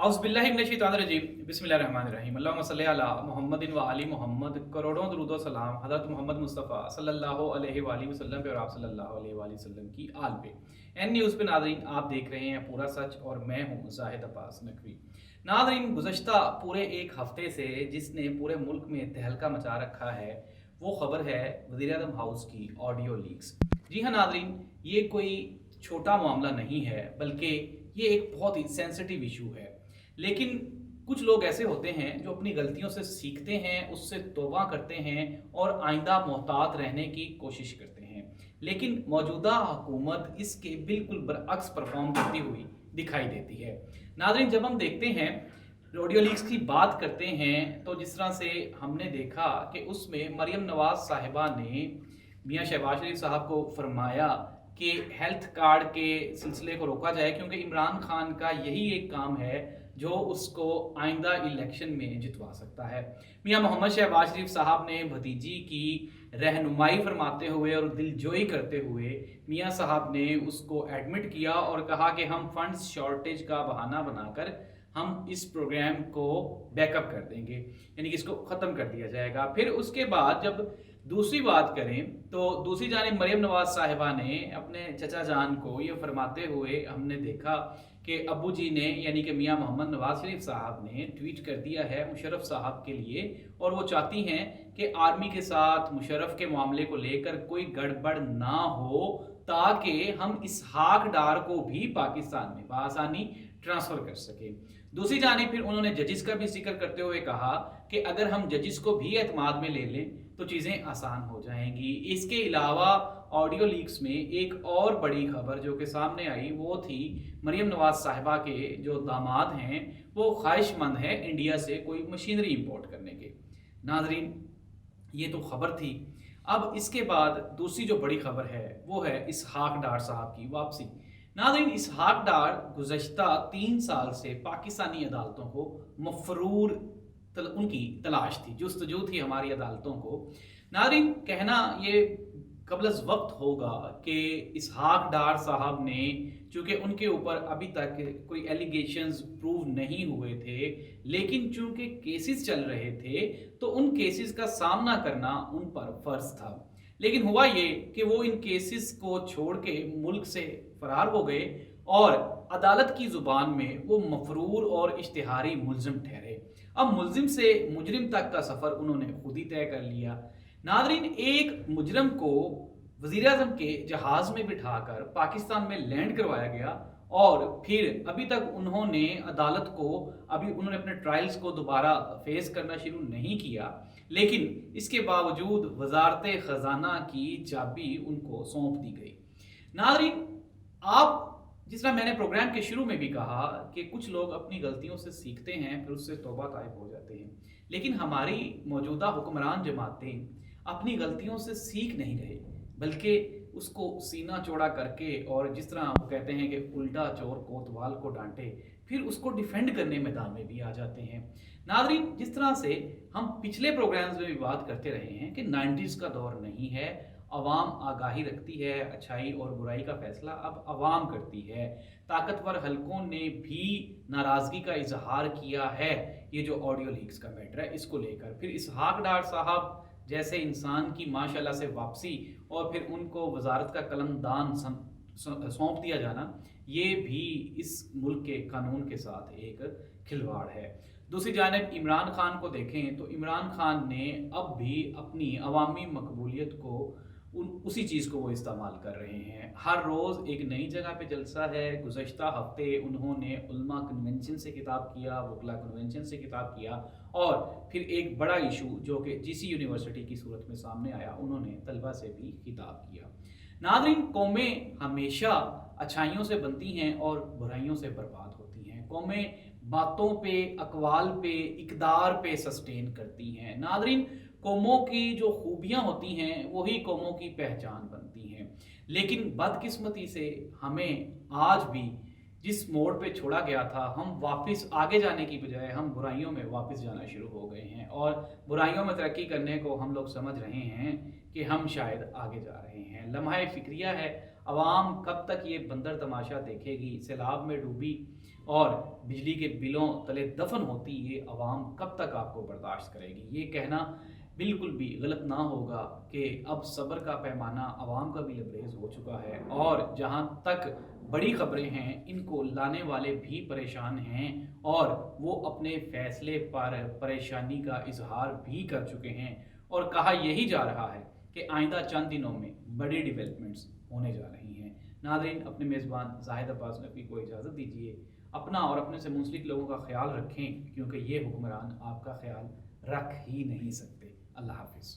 औज़ुबिल्लाहिमिनश्शैतानिर्रजीम बिस्मिल्लाहिर्रहमानिर्रहीम अल्लाहुम्मा सल्लि अला मुहम्मदिन व आलि मुहम्मद। करोड़ों दुरूद व सलाम हज़रत मोहम्मद मुस्तफ़ा सल्लल्लाहु अलैहि वसल्लम पे और आप सल्लल्लाहु अलैहि वसल्लम की आल पे। एन न्यूज़ पे नाज़रीन आप देख रहे हैं पूरा सच और मैं हूँ ज़ाहिद अब्बास नकवी। नाज़रीन गुज़श्ता पूरे एक हफ़्ते से जिसने पूरे मुल्क में तहलका मचा रखा है वो ख़बर है वज़ीर-ए-आज़म हाउस की ऑडियो लीक्स। जी हाँ नाज़रीन, ये कोई छोटा मामला नहीं है बल्कि ये एक बहुत ही सेंसिटिव इशू है। लेकिन कुछ लोग ऐसे होते हैं जो अपनी गलतियों से सीखते हैं, उससे तौबा करते हैं और आइंदा मोहतात रहने की कोशिश करते हैं। लेकिन मौजूदा हुकूमत इसके बिल्कुल बरअक्स परफॉर्म करती हुई दिखाई देती है। नाज़रीन, जब हम देखते हैं ऑडियो लीक्स की बात करते हैं तो जिस तरह से हमने देखा कि उसमें मरियम नवाज साहिबा ने मियां शहबाज शरीफ साहब को फरमाया कि हेल्थ कार्ड के सिलसिले को रोका जाए क्योंकि इमरान खान का यही एक काम है जो उसको आइंदा इलेक्शन में जितवा सकता है। मियां मोहम्मद शहबाज शरीफ साहब ने भतीजी की रहनुमाई फरमाते हुए और दिलजोई करते हुए मियां साहब ने उसको एडमिट किया और कहा कि हम फंड्स शॉर्टेज का बहाना बनाकर हम इस प्रोग्राम को बैकअप कर देंगे, यानी कि इसको ख़त्म कर दिया जाएगा। फिर उसके बाद जब दूसरी बात करें तो दूसरी जानिब मरियम नवाज साहिबा ने अपने चचा जान को ये फरमाते हुए हमने देखा कि अबू जी ने यानी कि मियां मोहम्मद नवाज शरीफ साहब ने ट्वीट कर दिया है मुशर्रफ साहब के लिए और वो चाहती हैं कि आर्मी के साथ मुशर्रफ के मामले को लेकर कोई गड़बड़ ना हो ताकि हम इसहाक डार को भी पाकिस्तान में बआसानी ट्रांसफ़र कर सके। दूसरी जानिब फिर उन्होंने जजिस का भी जिक्र करते हुए कहा कि अगर हम जजिस को भी एतमाद में ले लें तो चीज़ें आसान हो जाएंगी। इसके अलावा ऑडियो लीक्स में एक और बड़ी खबर जो कि सामने आई वो थी मरियम नवाज साहिबा के जो दामाद हैं वो ख्वाहिशमंद है इंडिया से कोई मशीनरी इंपोर्ट करने के। नाजरीन, ये तो खबर थी। अब इसके बाद दूसरी जो बड़ी खबर है वो है इसहाक डार साहब की वापसी। नाज़रीन, इसहाक डार गुज़श्ता 3 साल से पाकिस्तानी अदालतों को मफरूर उनकी तलाश थी, जुस्तजू थी हमारी अदालतों को। नाज़रीन, कहना ये कबलज़ वक्त होगा कि इसहाक डार साहब ने, चूँकि उनके ऊपर अभी तक कोई एलिगेशंस प्रूव नहीं हुए थे, लेकिन चूँकि केसेस चल रहे थे तो उन केसेस का सामना करना उन पर फ़र्ज़ था। लेकिन हुआ ये कि वो इन केसेस को छोड़ के मुल्क से फरार हो गए और अदालत की ज़ुबान में वो मफरूर और इश्तिहारी मुल्ज़िम ठहरे। अब मुल्ज़िम से मुजरिम तक का सफ़र उन्होंने खुद ही तय कर लिया। नाज़रीन, एक मुजरिम को वज़ीर-ए-आज़म के जहाज़ में बिठाकर पाकिस्तान में लैंड करवाया गया और फिर अभी तक उन्होंने अदालत को उन्होंने अपने ट्रायल्स को दोबारा फेस करना शुरू नहीं किया, लेकिन इसके बावजूद वज़ारत ख़ज़ाना की चाबी उनको सौंप दी गई। नाज़रीन, आप जिस तरह मैंने प्रोग्राम के शुरू में भी कहा कि कुछ लोग अपनी गलतियों से सीखते हैं फिर उससे तौबा ताइब हो जाते हैं, लेकिन हमारी मौजूदा हुक्मरान जमातें अपनी गलतियों से सीख नहीं रहे बल्कि उसको सीना चौड़ा करके और जिस तरह वो कहते हैं कि उल्टा चोर कोतवाल को डांटे फिर उसको डिफेंड करने मैदान में भी आ जाते हैं। नाज़रीन, जिस तरह से हम पिछले प्रोग्राम्स में भी बात करते रहे हैं कि 90s का दौर नहीं है, अवाम आगाही रखती है, अच्छाई और बुराई का फैसला अब अवाम करती है। ताकतवर हलकों ने भी नाराज़गी का इजहार किया है ये जो ऑडियो लीक्स का मैटर है इसको लेकर। फिर इसहाक डार साहब जैसे इंसान की माशाल्लाह से वापसी और फिर उनको वजारत का कलमदान सौंप दिया जाना, ये भी इस मुल्क के कानून के साथ एक खिलवाड़ है। दूसरी जानिब इमरान खान को देखें तो इमरान खान ने अब भी अपनी अवामी मकबूलियत को उसी चीज़ को वो इस्तेमाल कर रहे हैं। हर रोज़ एक नई जगह पे जलसा है। गुज़श्ता हफ्ते उन्होंने उलमा कन्वेंशन से खिताब किया, वकला कन्वेंशन से खिताब किया और फिर एक बड़ा इशू जो कि जीसी यूनिवर्सिटी की सूरत में सामने आया, उन्होंने तलबा से भी खिताब किया। नाज़रीन, कौमें हमेशा अच्छाइयों से बनती हैं और बुराइयों से बर्बाद होती हैं। कौमें बातों पे, अक़वाल पे, इक़दार पे सस्टेन करती हैं। नाज़रीन, कौमों की जो खूबियाँ होती हैं वही कौमों की पहचान बनती हैं, लेकिन बदकिस्मती से हमें आज भी जिस मोड़ पे छोड़ा गया था हम वापस आगे जाने की बजाय हम बुराइयों में वापस जाना शुरू हो गए हैं और बुराइयों में तरक्की करने को हम लोग समझ रहे हैं कि हम शायद आगे जा रहे हैं। लम्हा फ़िक्रिया है, عوام کب تک یہ بندر تماشا دیکھے گی؟ سیلاب میں ڈوبی اور بجلی کے بلوں تلے دفن ہوتی یہ عوام کب تک آپ کو برداشت کرے گی؟ یہ کہنا بالکل بھی غلط نہ ہوگا کہ اب صبر کا پیمانہ عوام کا بھی لبریز ہو چکا ہے، اور جہاں تک بڑی خبریں ہیں ان کو لانے والے بھی پریشان ہیں، اور وہ اپنے فیصلے پر پریشانی کا اظہار بھی کر چکے ہیں، اور کہا یہی جا رہا ہے کہ آئندہ چند دنوں میں بڑی ڈیولپمنٹس ہونے جا رہی ہیں۔ ناظرین، اپنے میزبان زاہد عباس نقوی کو اجازت دیجیے، اپنا اور اپنے سے منسلک لوگوں کا خیال رکھیں، کیونکہ یہ حکمران آپ کا خیال رکھ ہی نہیں سکتے۔ اللہ حافظ۔